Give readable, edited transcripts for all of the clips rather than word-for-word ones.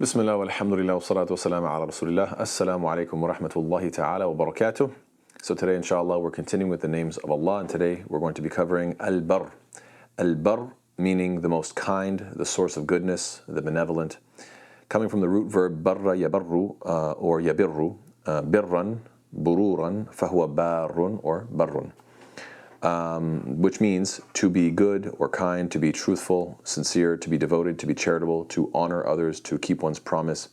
Bismillah walhamdulillah wa salatu wa salam ala rasulillah. Assalamu alaikum wa rahmatullahi ta'ala wa barakatuh. So today, inshallah, we're continuing with the names of Allah, and today we're going to be covering Al-Baar. Al-Baar meaning the most kind, the source of goodness, the benevolent. Coming from the root verb barra yabarru or yabirru, birran, bururan, fahuwa barrun or barrun. Which means to be good or kind, to be truthful, sincere, to be devoted, to be charitable, to honor others, to keep one's promise.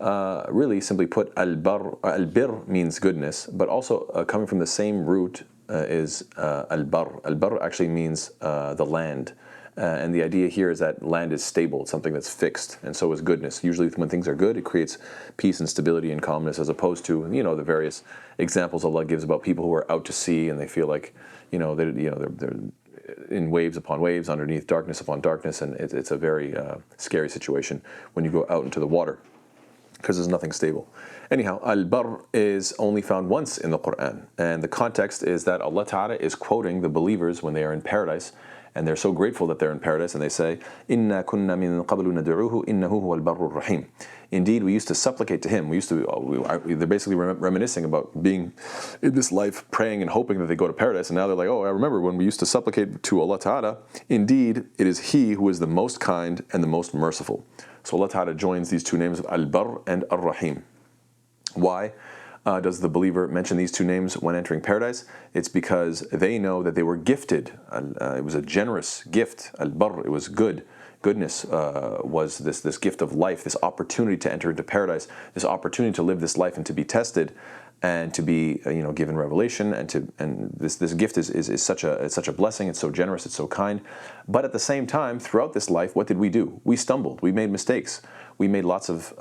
Really, simply put, al-bir means goodness, but also coming from the same root is al-bar. Al-bar actually means the land. And the idea here is that land is stable, it's something that's fixed, and so is goodness. Usually when things are good, it creates peace and stability and calmness, as opposed to, the various examples Allah gives about people who are out to sea and they feel like, they're in waves upon waves, underneath darkness upon darkness, and it's a very scary situation when you go out into the water, because there's nothing stable. Anyhow, Al-Baar is only found once in the Quran, and the context is that Allah Ta'ala is quoting the believers when they are in paradise, and they're so grateful that they're in paradise, and they say, "Inna kunna min qablu nad'uhu innahu huwal barrur rahim." Indeed, we used to supplicate to Him. They're basically reminiscing about being in this life, praying and hoping that they go to paradise, and now they're like, "Oh, I remember when we used to supplicate to Allah Ta'ala. Indeed, it is He who is the most kind and the most merciful." So Allah Ta'ala joins these two names of Al-Barr and Ar-Rahim. Why does the believer mention these two names when entering paradise? It's because they know that they were gifted. It was a generous gift. Al-Barr, it was good. Goodness was this gift of life, this opportunity to enter into paradise, this opportunity to live this life and to be tested, and to be given revelation, and this gift is such a blessing. It's so generous, it's so kind. But at the same time, throughout this life, what did we do? We stumbled, we made mistakes, we made lots of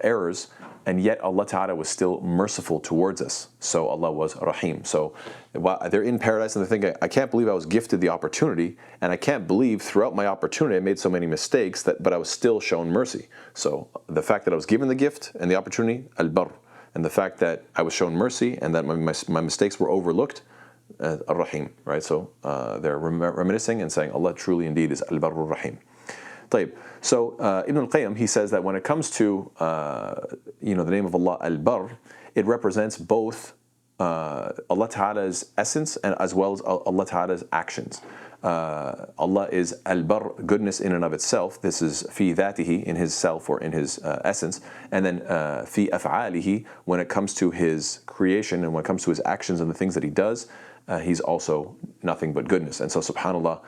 errors, and yet Allah Ta'ala was still merciful towards us. So Allah was Rahim. So while they're in paradise and they're thinking, I can't believe I was gifted the opportunity, and I can't believe throughout my opportunity I made so many mistakes, but I was still shown mercy. So the fact that I was given the gift and the opportunity, Al-Barr, and the fact that I was shown mercy and that my mistakes were overlooked, Ar-Rahim, right? So they're reminiscing and saying Allah truly indeed is Al-Barr Ar-Rahim. So Ibn al-Qayyim, he says that when it comes to the name of Allah, Al-Barr, it represents both Allah Ta'ala's essence and as well as Allah Ta'ala's actions. Allah is Al-Barr, goodness in and of itself. This is fi dhatihi, in His self or in His essence. And then fi af'alihi, when it comes to His creation and when it comes to His actions and the things that He does, He's also nothing but goodness. And so subhanAllah,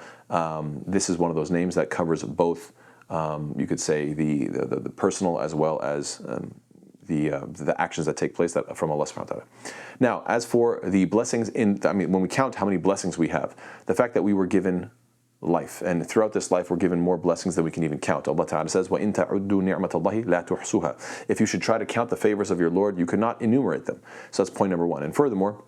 this is one of those names that covers both, you could say, the personal as well as the actions that take place from Allah subhanahu wa ta'ala. Now, as for the blessings when we count how many blessings we have, the fact that we were given life, and throughout this life we're given more blessings than we can even count. Allah Ta'ala says, وَإِن تَعُدُّوا نِعْمَةَ اللَّهِ لَا تُحْصُوهَا. If you should try to count the favors of your Lord, you could not enumerate them. So that's point number one. And furthermore,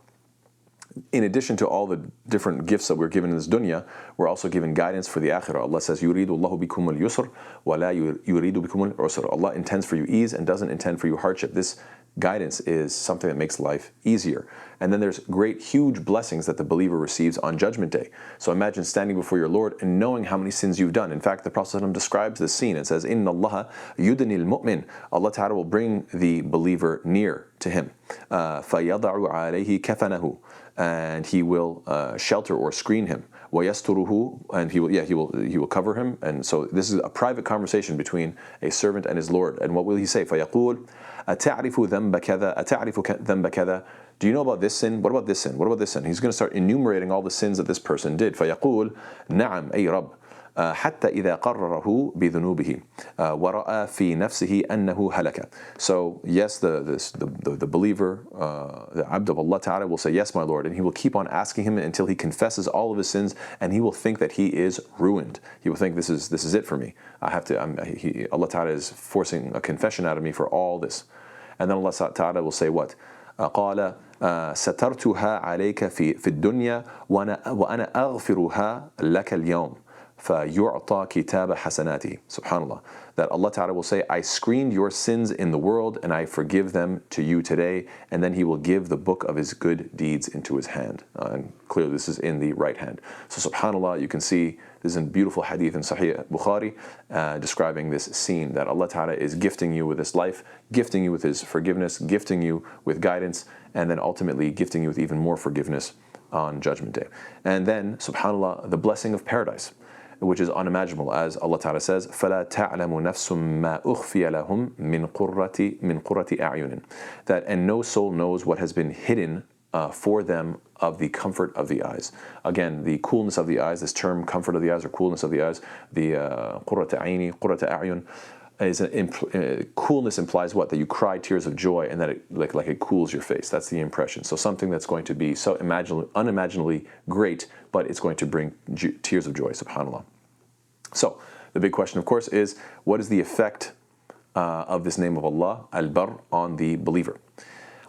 in addition to all the different gifts that we're given in this dunya, we're also given guidance for the akhirah. Allah says, يُرِيدُ اللَّهُ بِكُمُ الْيُسْرَ وَلَا يُرِيدُ بِكُمُ الْعُسْرَ. Allah intends for you ease and doesn't intend for you hardship. This guidance is something that makes life easier. And then there's great, huge blessings that the believer receives on Judgment Day. So imagine standing before your Lord and knowing how many sins you've done. In fact, the Prophet ﷺ describes this scene and says, إِنَّ اللَّهَ يُدْنِي الْمُؤْمِنِ. Allah Ta'ala will bring the believer near to him. فَيَضَعُ عَلَيْهِ كَفَنَهُ. And He will shelter or screen him. وَيَسْتُرُهُ. And He will cover him. And so this is a private conversation between a servant and his Lord. And what will He say? فَيَقُولُ أَتَعْرِفُ ذَنْبَ كَذَا أَتَعْرِفُ ذَنْبَ كَذَا. Do you know about this sin? What about this sin? What about this sin? He's going to start enumerating all the sins that this person did. فَيَقُولُ نَعَمْ أَيْ رَبِّ حتى إذا قرره بذنوبه ورأى في نفسه أنه هلك. So yes, the believer, the abd of Allah Ta'ala will say, yes, my Lord, and he will keep on asking Him until he confesses all of his sins, and he will think that he is ruined. He will think this is it for me. Allah Ta'ala is forcing a confession out of me for all this. And then Allah Ta'ala will say what? قال سترتها عليك في الدنيا وأنا أغفرها لك اليوم فَيُعْطَى كِتَابَ حَسَنَاتِهِ. Subhanallah. That Allah Ta'ala will say, I screened your sins in the world and I forgive them to you today, and then He will give the book of His good deeds into His hand. And clearly this is in the right hand. So subhanallah, you can see this is a beautiful hadith in Sahih Bukhari describing this scene that Allah Ta'ala is gifting you with this life, gifting you with His forgiveness, gifting you with guidance, and then ultimately gifting you with even more forgiveness on Judgment Day. And then, subhanallah, the blessing of paradise, which is unimaginable, as Allah Ta'ala says, فَلَا تَعْلَمُ نَفْسٌ مَا أُخْفِيَ لَهُم مِّن قُرَّةِ أَعْيُنٍ. That, and no soul knows what has been hidden for them of the comfort of the eyes. Again, the coolness of the eyes, this term, comfort of the eyes or coolness of the eyes, the قُرَّةَ عَيْنِ, قُرَّةَ أَعْيُن, coolness implies what? That you cry tears of joy and that it like it cools your face. That's the impression. So something that's going to be so unimaginably great, but it's going to bring tears of joy, subhanAllah. So the big question, of course, is what is the effect of this name of Allah, Al-Baar, on the believer?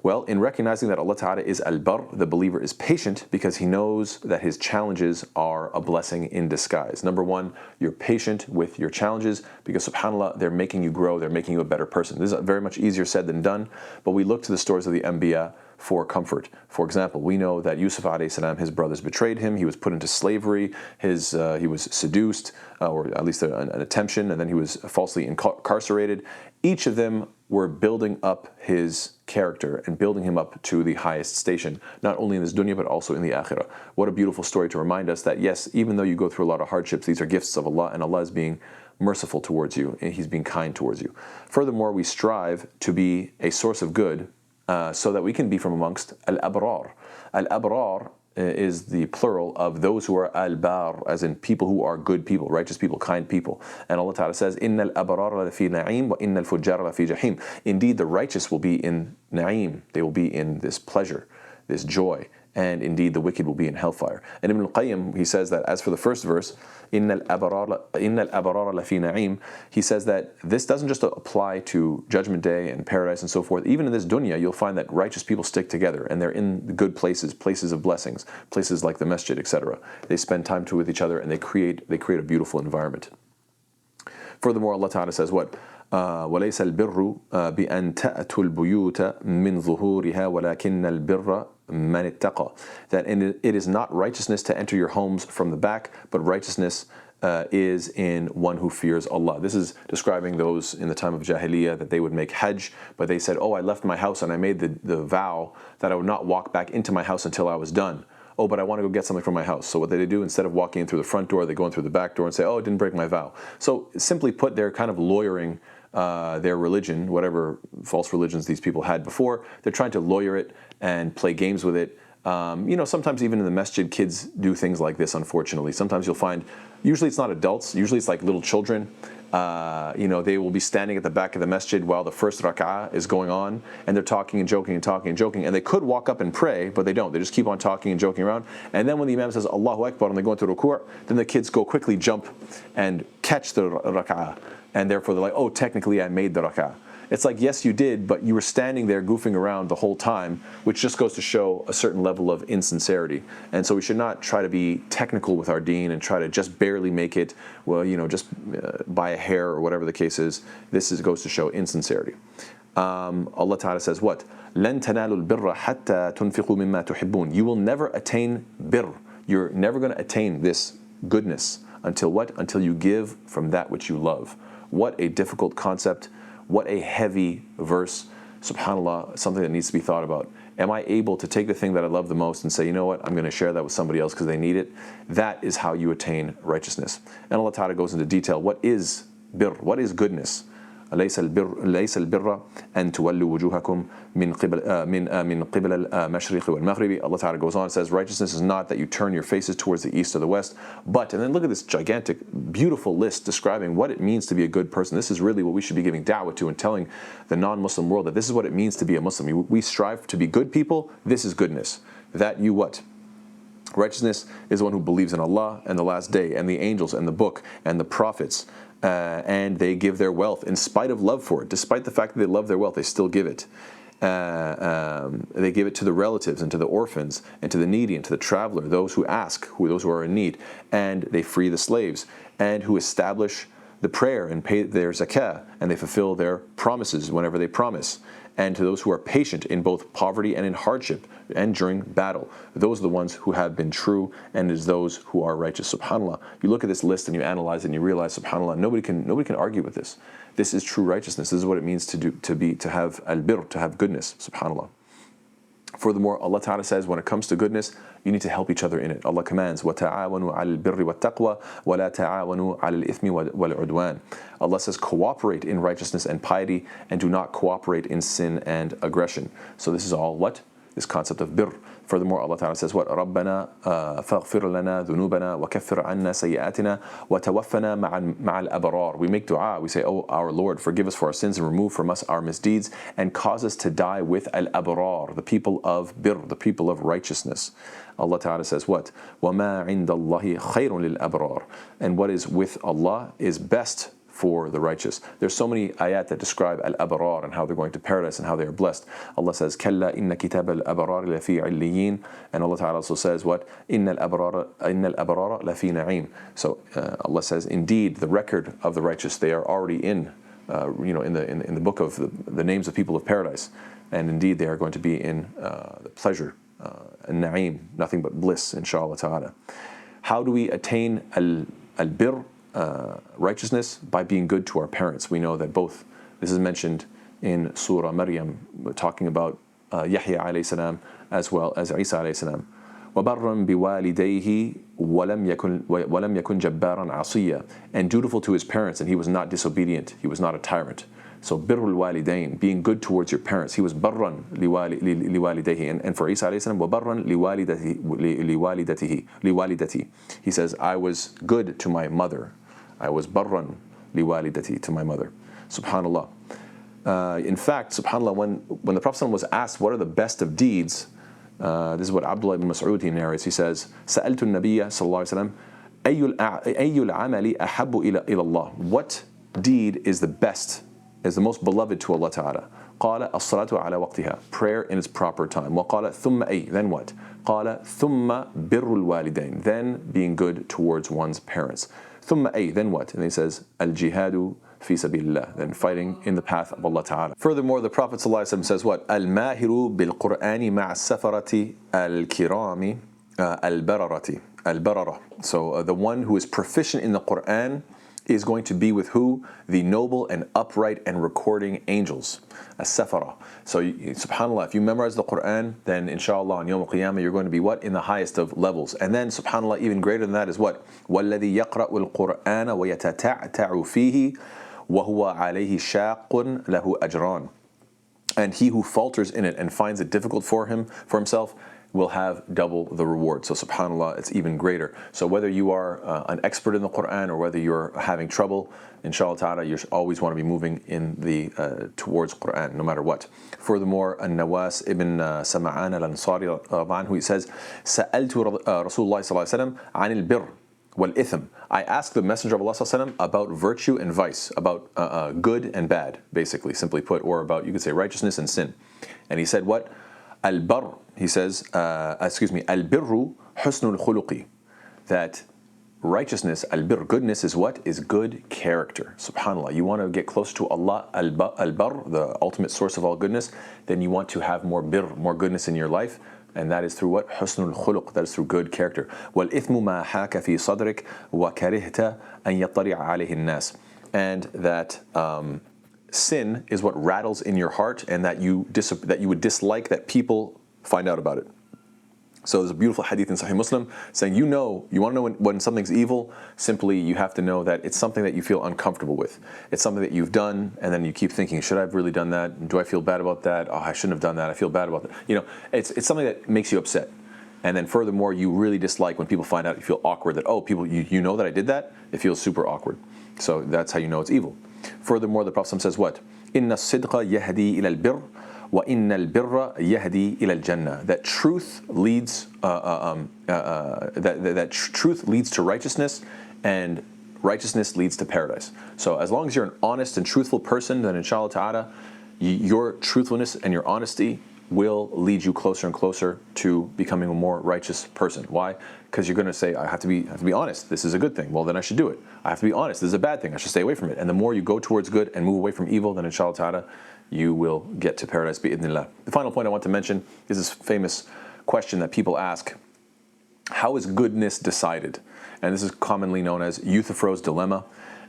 Well, in recognizing that Allah Ta'ala is Al-Baar, the believer is patient because he knows that his challenges are a blessing in disguise. Number one, you're patient with your challenges because subhanAllah, they're making you grow, they're making you a better person. This is very much easier said than done, but we look to the stories of the Anbiya for comfort. For example, we know that Yusuf alayhi salam, his brothers betrayed him, he was put into slavery, he was seduced, or at least an attemptation, and then he was falsely incarcerated. Each of them were building up his character and building him up to the highest station, not only in this dunya but also in the akhirah. What a beautiful story to remind us that yes, even though you go through a lot of hardships, these are gifts of Allah, and Allah is being merciful towards you, and He's being kind towards you. Furthermore, we strive to be a source of good so that we can be from amongst Al-Abrar. Al-Abrar is the plural of those who are Al-Baar, as in people who are good people, righteous people, kind people. And Allah Ta'ala says, إِنَّ الْأَبْرَارَ لَفِي نَعِيمٍ وَإِنَّ الْفُجَّارَ لَفِي جَحِيمٍ. Indeed, the righteous will be in na'im, they will be in this pleasure, this joy, and indeed the wicked will be in hellfire. And Ibn al-Qayyim, he says that as for the first verse, إِنَّ الْأَبْرَارَ لَفِي نَعِيمٍ, he says that this doesn't just apply to Judgment Day and paradise and so forth. Even in this dunya, you'll find that righteous people stick together and they're in good places, places of blessings, places like the masjid, etc. They spend time with each other and they create a beautiful environment. Furthermore, Allah Ta'ala says what? وَلَيْسَ الْبِرُّ بِأَن تَأْتُوا الْبُيُوتَ مِنْ ظُهُورِهَا وَلَكِنَّ الْبِرَّ مَنِ اتَّقَى. That it is not righteousness to enter your homes from the back, but righteousness is in one who fears Allah. This is describing those in the time of Jahiliyyah that they would make Hajj, but they said, oh, I left my house and I made the vow that I would not walk back into my house until I was done. Oh, but I want to go get something from my house. So what they do, instead of walking in through the front door, they go in through the back door and say, oh, I didn't break my vow. So simply put, they're kind of lawyering their religion, whatever false religions these people had before. They're trying to lawyer it and play games with it. Sometimes even in the masjid, kids do things like this, unfortunately. Sometimes you'll find, usually it's not adults, usually it's like little children. They will be standing at the back of the masjid while the first rak'ah is going on, and they're talking and joking and talking and joking, and they could walk up and pray, but they don't. They just keep on talking and joking around, and then when the imam says Allahu Akbar and they go into ruku', then the kids go quickly jump and catch the rak'ah, and therefore they're like, oh, technically I made the rak'ah. It's like, yes, you did, but you were standing there goofing around the whole time, which just goes to show a certain level of insincerity. And so we should not try to be technical with our deen and try to just barely make it, just by a hair or whatever the case is. Goes to show insincerity. Allah Ta'ala says what? لَن تَنَالُوا الْبِرَّ حَتَّى تُنْفِقُوا مِمَّا تُحِبُّونَ. You will never attain birr. You're never going to attain this goodness until what? Until you give from that which you love. What a difficult concept. What a heavy verse. SubhanAllah, something that needs to be thought about. Am I able to take the thing that I love the most and say, you know what, I'm going to share that with somebody else because they need it? That is how you attain righteousness. And Allah Ta'ala goes into detail. What is birr? What is goodness? ليس البر أن تولوا وجوهكم من قبل المشرق والمغرب. Allah Ta'ala goes on and says, righteousness is not that you turn your faces towards the east or the west, but, and then look at this gigantic, beautiful list describing what it means to be a good person. This is really what we should be giving da'wah to and telling the non-Muslim world that this is what it means to be a Muslim. We strive to be good people. This is goodness. That you what? Righteousness is the one who believes in Allah and the last day and the angels and the book and the prophets. And they give their wealth in spite of love for it. Despite the fact that they love their wealth, they still give it. They give it to the relatives and to the orphans and to the needy and to the traveler, those who ask, those who are in need, and they free the slaves, and who establish the prayer and pay their zakah, and they fulfill their promises whenever they promise, and to those who are patient in both poverty and in hardship and during battle. Those are the ones who have been true, and is those who are righteous. SubhanAllah. You look at this list and you analyze it and you realize, SubhanAllah, nobody can argue with this. This is true righteousness. This is what it means to have al-birr, to have goodness. SubhanAllah. Furthermore, Allah Ta'ala says when it comes to goodness, you need to help each other in it. Allah commands, وَتَعَاوَنُوا عَلَى الْبِرِّ وَالتَّقْوَى وَلَا تَعَاوَنُوا عَلَى الْإِثْمِ وَالْعُدْوَانِ. Allah says cooperate in righteousness and piety, and do not cooperate in sin and aggression. So this is all what? This concept of birr. Furthermore, Allah Ta'ala says what? رَبَّنَا فَاغْفِرْ لَنَا ذُنُوبَنَا وَكَفِّرْ عَنَّا سَيِّئَاتِنَا وَتَوَفَّنَا مَعَ الْأَبْرَارِ. We make dua, we say, oh our Lord, forgive us for our sins and remove from us our misdeeds, and cause us to die with al-abrar, the people of birr, the people of righteousness. Allah Ta'ala says what? وَمَا عِنْدَ اللَّهِ خَيْرٌ لِلْأَبْرَارِ. And what is with Allah is best for the righteous. There's so many ayat that describe al-abrar and how they're going to paradise and how they are blessed. Allah says, كَلَّا إِنَّ كِتَابَ الْأَبْرَارِ لَفِي عِلِّيِّينَ. And Allah Ta'ala also says what? إِنَّ الْأَبْرَارَ لَفِي نَعِيمٍ. So Allah says, indeed, the record of the righteous, they are already in the book of the names of people of paradise. And indeed, they are going to be in the pleasure, al-na'im, nothing but bliss, inshallah ta'ala. How do we attain al-birr, righteousness? By being good to our parents. We know that both, this is mentioned in Surah Maryam, talking about Yahya alayhi salam as well as Isa alayhi salam. وَبَرًّا بِوَالِدَيْهِ وَلَمْ يَكُنْ جَبَّارًا عَصِيًّا. And dutiful to his parents, and he was not disobedient, he was not a tyrant. So birrul walidain, being good towards your parents. He was barran liwalidayhi, and for Isa alayhi salam, وَبَرًّا liwalidati. He says, I was good to my mother. I was barran liwalidati, to my mother. SubhanAllah. In fact, SubhanAllah, when the Prophet was asked what are the best of deeds, this is what Abdullah ibn Mas'ud narrates. He says, سألت النبي صلى الله عليه وسلم أي العمل أحب إلى الله. What deed is the best, is the most beloved to Allah Ta'ala? قال الصلاة على وقتها. Prayer in its proper time. وقال ثم أي. Then what? قال ثم بر الوالدين. Then being good towards one's parents. ثم أي. Then what? And he says الجهاد في سبيل الله. Then fighting in the path of Allah Ta'ala. Furthermore, the Prophet ﷺ says what? الماهر بالقرآن مع السفرة الكرام البررة. So the one who is proficient in the Quran is going to be with who? The noble and upright and recording angels, as-safara. So subhanAllah, if you memorize the Quran, then inshallah on Yawm al-Qiyamah you're going to be what? In the highest of levels. And then subhanAllah, even greater than that is what? وَالَّذِي يَقْرَأُ الْقُرْآنَ وَيَتَتَعْتَعُ فِيهِ وَهُوَ عَلَيْهِ شَاقٌ لَهُ أَجْران. And he who falters in it and finds it difficult for himself, will have double the reward. So subhanAllah, it's even greater. So whether you are an expert in the Quran or whether you're having trouble, inshallah ta'ala, you always want to be moving in the towards Quran, no matter what. Furthermore, An-Nawas ibn Sam'an al-Ansari, he says, سألت رسول الله صلى الله عليه وسلم عن البر والإثم. I asked the Messenger of Allah صلى الله عليه وسلم about virtue and vice, about good and bad, basically, simply put, or about, you could say, righteousness and sin. And he said what? Al-Bar, he says, Al-Birru husnul khuluqi. That righteousness, al-birr, goodness is what? Is good character. SubhanAllah. You want to get close to Allah, al-Bar, the ultimate source of all goodness, then you want to have more birr, more goodness in your life. And that is through what? Husnul khuluq, that is through good character. وَالْإِثْمُ مَا حَاكَ فِي صَدْرِكَ وَكَرِهْتَ أَنْ يَطَّلِعَ عَلَيْهِ النَّاسِ. And that sin is what rattles in your heart, and that you would dislike that people find out about it. So there's a beautiful hadith in Sahih Muslim saying, you want to know when something's evil, simply you have to know that it's something that you feel uncomfortable with. It's something that you've done, and then you keep thinking, should I have really done that? Do I feel bad about that? Oh, I shouldn't have done that. I feel bad about that. It's something that makes you upset. And then furthermore, you really dislike when people find out, you feel awkward that, oh, people, you know that I did that? It feels super awkward. So that's how you know it's evil. Furthermore, the Prophet says what? إِنَّ الصِّدْقَ يَهْدِي إِلَى الْبِرِّ وَإِنَّ الْبِرَّ يَهْدِي إِلَى الْجَنَّةِ. That truth leads truth leads to righteousness, and righteousness leads to paradise. So as long as you're an honest and truthful person, then inshallah ta'ala, your truthfulness and your honesty will lead you closer and closer to becoming a more righteous person. Why? Because you're going to say, I have to be honest. This is a good thing. Well, then I should do it. I have to be honest. This is a bad thing. I should stay away from it. And the more you go towards good and move away from evil, then inshallah ta'ala, you will get to paradise bi'idhnillah. The final point I want to mention is this famous question that people ask: how is goodness decided? And this is commonly known as Euthyphro's dilemma.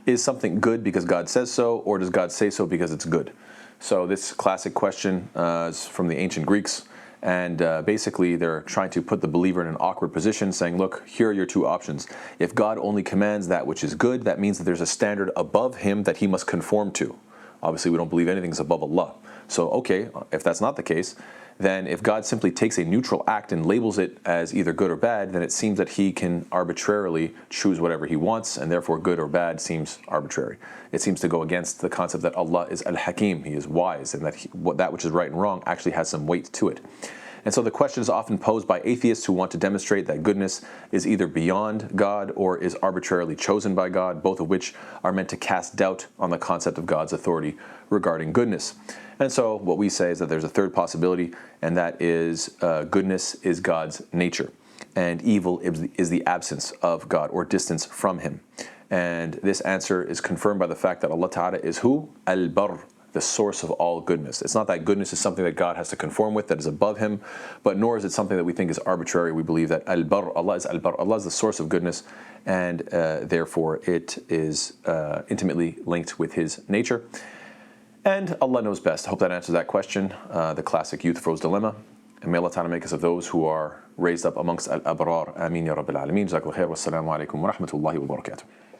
Is something good because God says so, or does God say so because it's good? So this classic question is from the ancient Greeks, and basically they're trying to put the believer in an awkward position, saying, look, here are your two options. If God only commands that which is good, that means that there's a standard above him that he must conform to. Obviously, we don't believe anything is above Allah. So, okay, if that's not the case, then if God simply takes a neutral act and labels it as either good or bad, then it seems that he can arbitrarily choose whatever he wants, and therefore good or bad seems arbitrary. It seems to go against the concept that Allah is Al-Hakim, he is wise, and that that which is right and wrong actually has some weight to it. And so the question is often posed by atheists who want to demonstrate that goodness is either beyond God or is arbitrarily chosen by God, both of which are meant to cast doubt on the concept of God's authority regarding goodness. And so what we say is that there's a third possibility, and that is goodness is God's nature, and evil is the absence of God or distance from him. And this answer is confirmed by the fact that Allah Ta'ala is who? Al-Baar, the source of all goodness. It's not that goodness is something that God has to conform with, that is above him, but nor is it something that we think is arbitrary. We believe that Al-Baar, Allah is Al-Baar, Allah is the source of goodness, and therefore it is intimately linked with his nature. And Allah knows best. I hope that answers that question, the classic Euthyphro's dilemma. And may Allah Ta'ala make us of those who are raised up amongst Al-Abrar. Ameen ya Rabbil Alameen. Jazakallah khair. Wassalamu alaikum wa rahmatullahi wa barakatuh.